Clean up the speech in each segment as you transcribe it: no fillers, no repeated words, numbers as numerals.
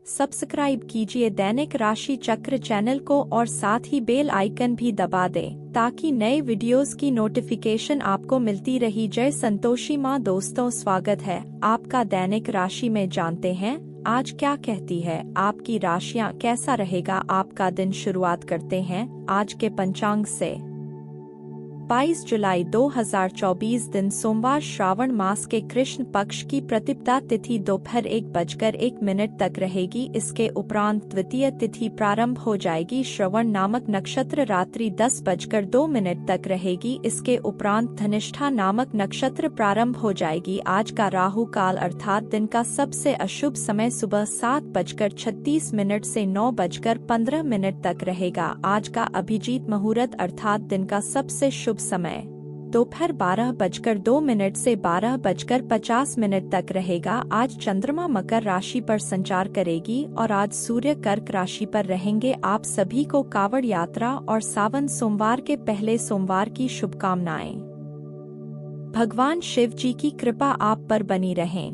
Subscribe कीजिए दैनिक राशि चक्र चैनल को और साथ ही बेल आइकन भी दबा दें ताकि नए वीडियोस की नोटिफिकेशन आपको मिलती रही। जय संतोषी माँ। दोस्तों, स्वागत है आपका दैनिक राशि में। जानते हैं आज क्या कहती है आपकी राशियां, कैसा रहेगा आपका दिन। शुरुआत करते हैं आज के पंचांग से। 22 जुलाई 2024 दिन सोमवार, श्रावण मास के कृष्ण पक्ष की प्रतिपदा तिथि दोपहर 1:01 तक रहेगी। इसके उपरांत द्वितीय तिथि प्रारंभ हो जाएगी। श्रवण नामक नक्षत्र रात्रि 10:02 तक रहेगी। इसके उपरांत धनिष्ठा नामक नक्षत्र प्रारंभ हो जाएगी। आज का राहु काल अर्थात दिन का सबसे अशुभ समय सुबह 7:36 से 9:15 तक रहेगा। आज का अभिजीत मुहूर्त अर्थात दिन का सबसे शुभ समय दोपहर 12:02 से 12:50 तक रहेगा। आज चंद्रमा मकर राशि पर संचार करेगी और आज सूर्य कर्क राशि पर रहेंगे। आप सभी को कावड़ यात्रा और सावन सोमवार के पहले सोमवार की शुभकामनाएं। भगवान शिव जी की कृपा आप पर बनी रहे।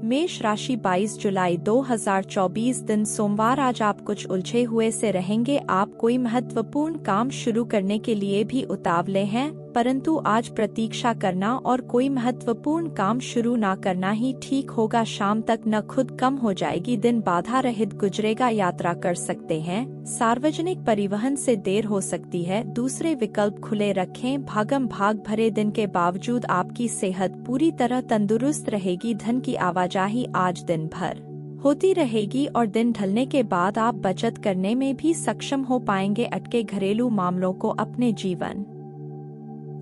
मेष राशि 22 जुलाई 2024 दिन सोमवार। आज आप कुछ उलझे हुए से रहेंगे। आप कोई महत्वपूर्ण काम शुरू करने के लिए भी उतावले हैं, परंतु आज प्रतीक्षा करना और कोई महत्वपूर्ण काम शुरू ना करना ही ठीक होगा। शाम तक न खुद कम हो जाएगी। दिन बाधा रहित गुजरेगा। यात्रा कर सकते हैं। सार्वजनिक परिवहन से देर हो सकती है। दूसरे विकल्प खुले रखें। भागम भाग भरे दिन के बावजूद आपकी सेहत पूरी तरह तंदुरुस्त रहेगी। धन की आवाजाही आज दिन भर होती रहेगी और दिन ढलने के बाद आप बचत करने में भी सक्षम हो पाएंगे। अटके घरेलू मामलों को अपने जीवन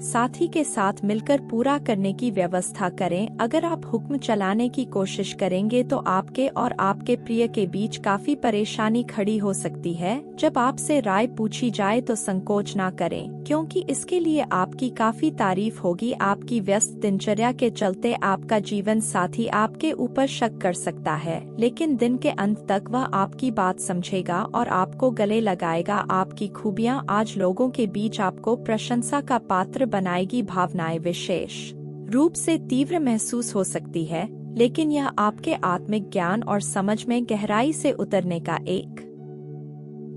साथी के साथ मिलकर पूरा करने की व्यवस्था करें। अगर आप हुक्म चलाने की कोशिश करेंगे तो आपके और आपके प्रिय के बीच काफी परेशानी खड़ी हो सकती है। जब आपसे राय पूछी जाए तो संकोच ना करें, क्योंकि इसके लिए आपकी काफी तारीफ होगी। आपकी व्यस्त दिनचर्या के चलते आपका जीवन साथी आपके ऊपर शक कर सकता है, लेकिन दिन के अंत तक वह आपकी बात समझेगा और आपको गले लगाएगा। आपकी खूबियां आज लोगों के बीच आपको प्रशंसा का पात्र बनाएगी। भावनाएं विशेष रूप से तीव्र महसूस हो सकती है, लेकिन यह आपके आत्मिक ज्ञान और समझ में गहराई से उतरने का एक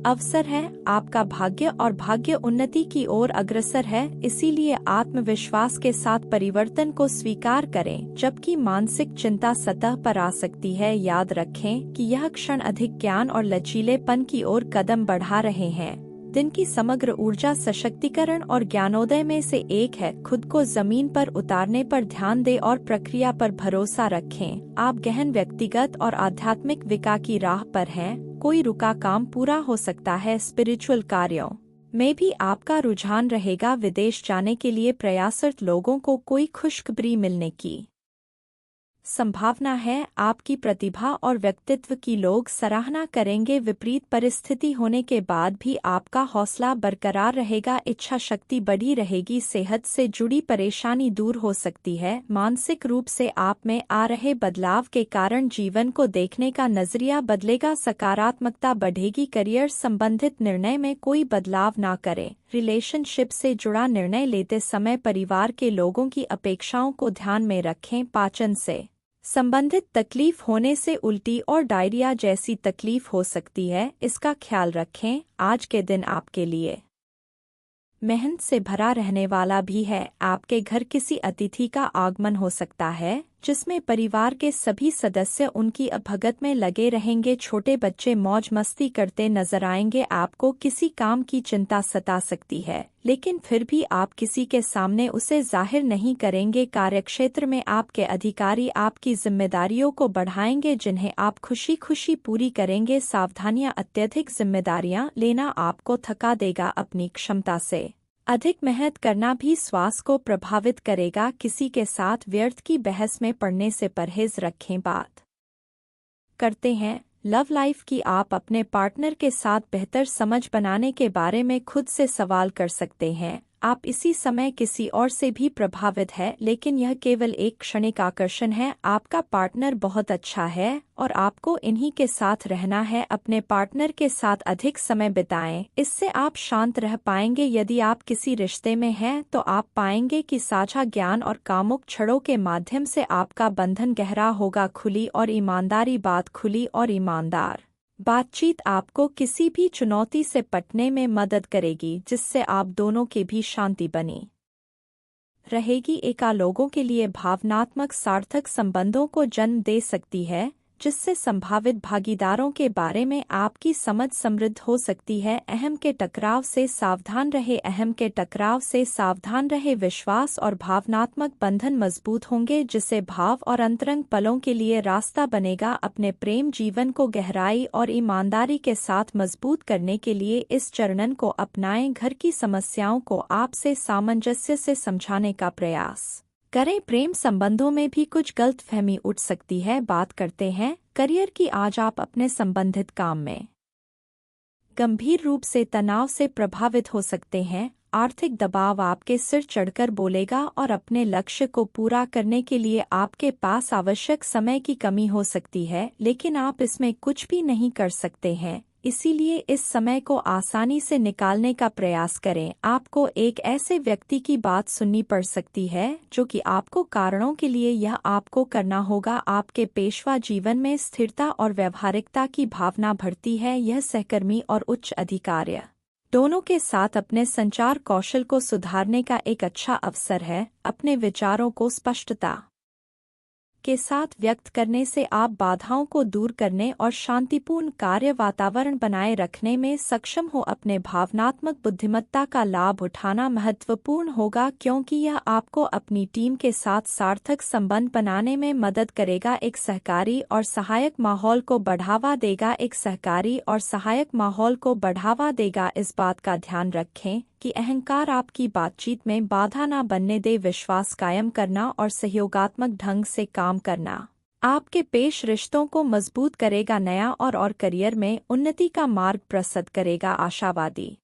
अवसर है। आपका भाग्य और भाग्य उन्नति की ओर अग्रसर है, इसीलिए आत्मविश्वास के साथ परिवर्तन को स्वीकार करें। जबकि मानसिक चिंता सतह पर आ सकती है, याद रखें कि यह क्षण अधिक ज्ञान और लचीलेपन की ओर कदम बढ़ा रहे हैं। दिन की समग्र ऊर्जा सशक्तिकरण और ज्ञानोदय में से एक है। खुद को जमीन पर उतारने पर ध्यान दें और प्रक्रिया पर भरोसा रखें। आप गहन व्यक्तिगत और आध्यात्मिक विकास की राह पर हैं। कोई रुका काम पूरा हो सकता है। स्पिरिचुअल कार्यों में भी आपका रुझान रहेगा। विदेश जाने के लिए प्रयासरत लोगों को कोई खुशखबरी मिलने की संभावना है। आपकी प्रतिभा और व्यक्तित्व की लोग सराहना करेंगे। विपरीत परिस्थिति होने के बाद भी आपका हौसला बरकरार रहेगा। इच्छा शक्ति बढ़ी रहेगी। सेहत से जुड़ी परेशानी दूर हो सकती है। मानसिक रूप से आप में आ रहे बदलाव के कारण जीवन को देखने का नजरिया बदलेगा। सकारात्मकता बढ़ेगी। करियर संबंधित निर्णय में कोई बदलाव ना करें। रिलेशनशिप से जुड़ा निर्णय लेते समय परिवार के लोगों की अपेक्षाओं को ध्यान में रखें। पाचन से संबंधित तकलीफ होने से उल्टी और डायरिया जैसी तकलीफ हो सकती है, इसका ख्याल रखें। आज के दिन आपके लिए मेहनत से भरा रहने वाला भी है। आपके घर किसी अतिथि का आगमन हो सकता है, जिसमें परिवार के सभी सदस्य उनकी भगत में लगे रहेंगे। छोटे बच्चे मौज मस्ती करते नजर आएंगे। आपको किसी काम की चिंता सता सकती है, लेकिन फिर भी आप किसी के सामने उसे जाहिर नहीं करेंगे। कार्यक्षेत्र में आपके अधिकारी आपकी जिम्मेदारियों को बढ़ाएंगे, जिन्हें आप खुशी खुशी पूरी करेंगे। सावधानियां, अत्यधिक जिम्मेदारियां लेना आपको थका देगा। अपनी क्षमता से अधिक मेहनत करना भी स्वास्थ्य को प्रभावित करेगा। किसी के साथ व्यर्थ की बहस में पड़ने से परहेज रखें। बात करते हैं लव लाइफ की। आप अपने पार्टनर के साथ बेहतर समझ बनाने के बारे में खुद से सवाल कर सकते हैं। आप इसी समय किसी और से भी प्रभावित है, लेकिन यह केवल एक क्षणिक आकर्षण है। आपका पार्टनर बहुत अच्छा है और आपको इन्हीं के साथ रहना है। अपने पार्टनर के साथ अधिक समय बिताएं, इससे आप शांत रह पाएंगे। यदि आप किसी रिश्ते में हैं तो आप पाएंगे कि साझा ज्ञान और कामुक छड़ों के माध्यम से आपका बंधन गहरा होगा। खुली और ईमानदारी बात, खुली और ईमानदार बातचीत आपको किसी भी चुनौती से पटने में मदद करेगी, जिससे आप दोनों के भी शांति बनी रहेगी। एका लोगों के लिए भावनात्मक सार्थक संबंधों को जन्म दे सकती है, जिससे संभावित भागीदारों के बारे में आपकी समझ समृद्ध हो सकती है। अहम के टकराव से सावधान रहे, अहम के टकराव से सावधान रहे। विश्वास और भावनात्मक बंधन मजबूत होंगे, जिससे भाव और अंतरंग पलों के लिए रास्ता बनेगा। अपने प्रेम जीवन को गहराई और ईमानदारी के साथ मजबूत करने के लिए इस चरणन को अपनाएं। घर की समस्याओं को आपसे सामंजस्य से समझाने का प्रयास करें। प्रेम संबंधों में भी कुछ गलतफहमी उठ सकती है। बात करते हैं करियर की। आज आप अपने संबंधित काम में गंभीर रूप से तनाव से प्रभावित हो सकते हैं। आर्थिक दबाव आपके सिर चढ़कर बोलेगा और अपने लक्ष्य को पूरा करने के लिए आपके पास आवश्यक समय की कमी हो सकती है, लेकिन आप इसमें कुछ भी नहीं कर सकते हैं। इसीलिए इस समय को आसानी से निकालने का प्रयास करें। आपको एक ऐसे व्यक्ति की बात सुननी पड़ सकती है जो कि आपको कारणों के लिए यह आपको करना होगा। आपके पेशवा जीवन में स्थिरता और व्यवहारिकता की भावना बढ़ती है। यह सहकर्मी और उच्च अधिकार्य दोनों के साथ अपने संचार कौशल को सुधारने का एक अच्छा अवसर है। अपने विचारों को स्पष्टता के साथ व्यक्त करने से आप बाधाओं को दूर करने और शांतिपूर्ण कार्य वातावरण बनाए रखने में सक्षम हो। अपने भावनात्मक बुद्धिमत्ता का लाभ उठाना महत्वपूर्ण होगा, क्योंकि यह आपको अपनी टीम के साथ सार्थक संबंध बनाने में मदद करेगा। एक सहकारी और सहायक माहौल को बढ़ावा देगा। एक सहकारी और सहायक माहौल को बढ़ावा देगा। इस बात का ध्यान रखें कि अहंकार आपकी बातचीत में बाधा न बनने दे। विश्वास कायम करना और सहयोगात्मक ढंग से काम करना आपके पेश रिश्तों को मजबूत करेगा। नया और करियर में उन्नति का मार्ग प्रशस्त करेगा। आशावादी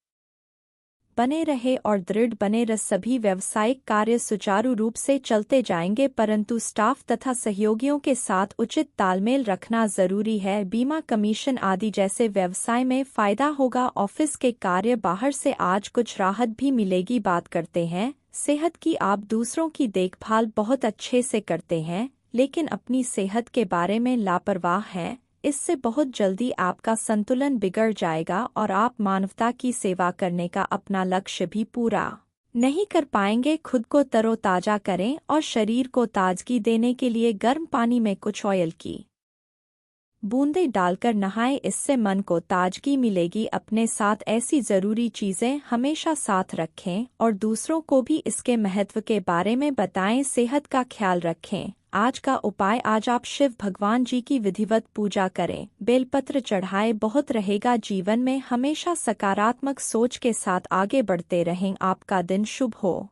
बने रहे और दृढ़ बने रह। सभी व्यावसायिक कार्य सुचारू रूप से चलते जाएंगे, परंतु स्टाफ तथा सहयोगियों के साथ उचित तालमेल रखना जरूरी है। बीमा, कमीशन आदि जैसे व्यवसाय में फायदा होगा। ऑफिस के कार्य बाहर से आज कुछ राहत भी मिलेगी। बात करते हैं सेहत की। आप दूसरों की देखभाल बहुत अच्छे से करते हैं, लेकिन अपनी सेहत के बारे में लापरवाह हैं। इससे बहुत जल्दी आपका संतुलन बिगड़ जाएगा और आप मानवता की सेवा करने का अपना लक्ष्य भी पूरा नहीं कर पाएंगे। खुद को तरोताजा करें और शरीर को ताजगी देने के लिए गर्म पानी में कुछ ऑयल की बूंदें डालकर नहाएं, इससे मन को ताजगी मिलेगी। अपने साथ ऐसी जरूरी चीजें हमेशा साथ रखें और दूसरों को भी इसके महत्व के बारे में बताएं। सेहत का ख्याल रखें। आज का उपाय, आज आप शिव भगवान जी की विधिवत पूजा करें, बेलपत्र चढ़ाए। बहुत रहेगा। जीवन में हमेशा सकारात्मक सोच के साथ आगे बढ़ते रहें। आपका दिन शुभ हो।